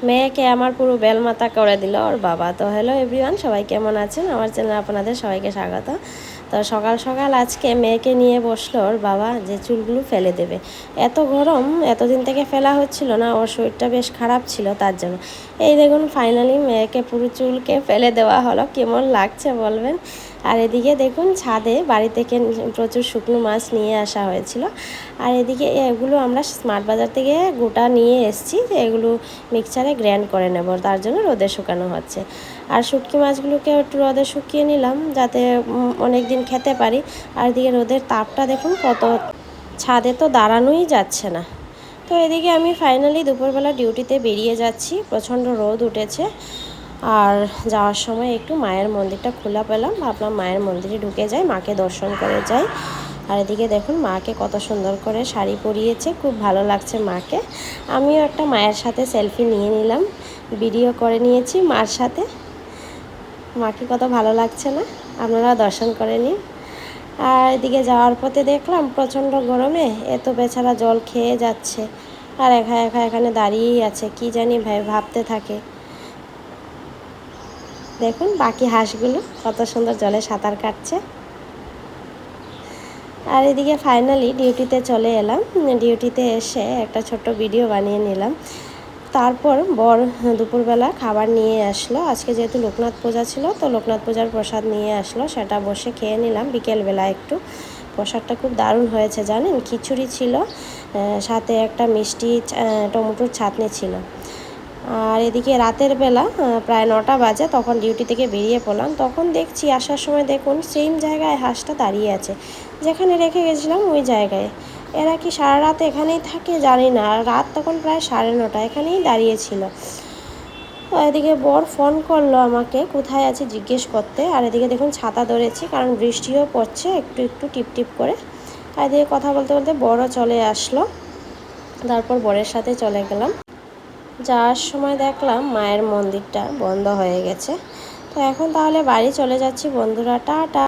মেয়েকে আমার পুরো বেলমাতা করে দিল ওর বাবা। তো হ্যালো এভরিওয়ান, সবাই কেমন আছেন? আমার চ্যানেলে আপনাদের সবাইকে স্বাগত। তো সকাল সকাল আজকে মেয়েকে নিয়ে বসলো ওর বাবা যে চুলগুলো ফেলে দেবে। এত গরম, এতদিন থেকে ফেলা হচ্ছিল না, ওর শরীরটা বেশ খারাপ ছিল তার জন্য। এই দেখুন ফাইনালি মেয়েকে পুরো চুলকে ফেলে দেওয়া হলো। কেমন লাগছে বলবেন? আর এদিকে দেখুন ছাদে বাড়ি থেকে প্রচুর শুকনো মাছ নিয়ে আসা হয়েছিল। আর এদিকে এগুলো আমরা স্মার্ট বাজার থেকে গোটা নিয়ে এসেছি, এগুলো মিক্সচারে গ্রাইন্ড করে নেব, তার জন্য রোদে শুকানো হচ্ছে। আর শুটকি মাছগুলোকে একটু রোদে শুকিয়ে নিলাম যাতে অনেক দিন খেতে পারি। আর এদিকে রোদের তাপটা দেখুন কত, ছাদে তো দাঁড়ানোই যাচ্ছে না। তো এদিকে আমি ফাইনালি দুপুরবেলা ডিউটিতে বেরিয়ে যাচ্ছি, প্রচণ্ড রোদ উঠেছে। আর যাওয়ার সময় একটু মায়ের মন্দিরটা খোলা পেলাম, ভাবলাম মায়ের মন্দিরে ঢুকে যাই, মাকে দর্শন করে যাই। আর এদিকে দেখুন মাকে কত সুন্দর করে শাড়ি পরিয়েছে, খুব ভালো লাগছে মাকে। আমিও একটা মায়ের সাথে সেলফি নিয়ে নিলাম, ভিডিও করে নিয়েছি মার সাথে। মাকে কত ভালো লাগছে না? আপনারা দর্শন করে নিন। আর এদিকে যাওয়ার পথে দেখলাম প্রচণ্ড গরমে এত বেচারা জল খেয়ে যাচ্ছে, আর একা একা এখানে দাঁড়িয়েই আছে, কি জানি ভাবতে থাকে। দেখুন বাকি হাঁসগুলো কত সুন্দর জলে সাঁতার কাটছে। আর এদিকে ফাইনালি ডিউটিতে চলে এলাম, ডিউটিতে এসে একটা ছোট্ট ভিডিও বানিয়ে নিলাম। তারপর বর দুপুরবেলা খাবার নিয়ে আসলো, আজকে যেহেতু লোকনাথ পূজা ছিল তো লোকনাথ পূজার প্রসাদ নিয়ে আসলো, সেটা বসে খেয়ে নিলাম বিকেলবেলা একটু। প্রসাদটা খুব দারুণ হয়েছে জানেন, খিচুড়ি ছিল, সাথে একটা মিষ্টি টমেটোর চাটনি ছিল। আর এদিকে রাতের বেলা প্রায় 9টা বাজে, তখন ডিউটি থেকে বেরিয়ে পড়লাম, তখন দেখছি আসার সময় দেখুন সেম জায়গায় হাঁসটা দাঁড়িয়ে আছে, যেখানে রেখে গেছিলাম ওই জায়গায়। এরা কি সারা রাত এখানেই থাকে জানি না, রাত তখন প্রায় 9:30, এখানেই দাঁড়িয়েছিল। এদিকে বর ফোন করলো আমাকে কোথায় আছে জিজ্ঞেস করতে। আর এদিকে দেখুন ছাতা ধরেছি, কারণ বৃষ্টিও পড়ছে একটু একটু টিপ টিপ করে। আর এদিকে কথা বলতে বলতে বরও চলে আসলো, তারপর বরের সাথে চলে গেলাম। যাওয়ার সময় দেখলাম মায়ের মন্দিরটা বন্ধ হয়ে গেছে। তো এখন তাহলে বাড়ি চলে যাচ্ছি বন্ধুরা, টাটা।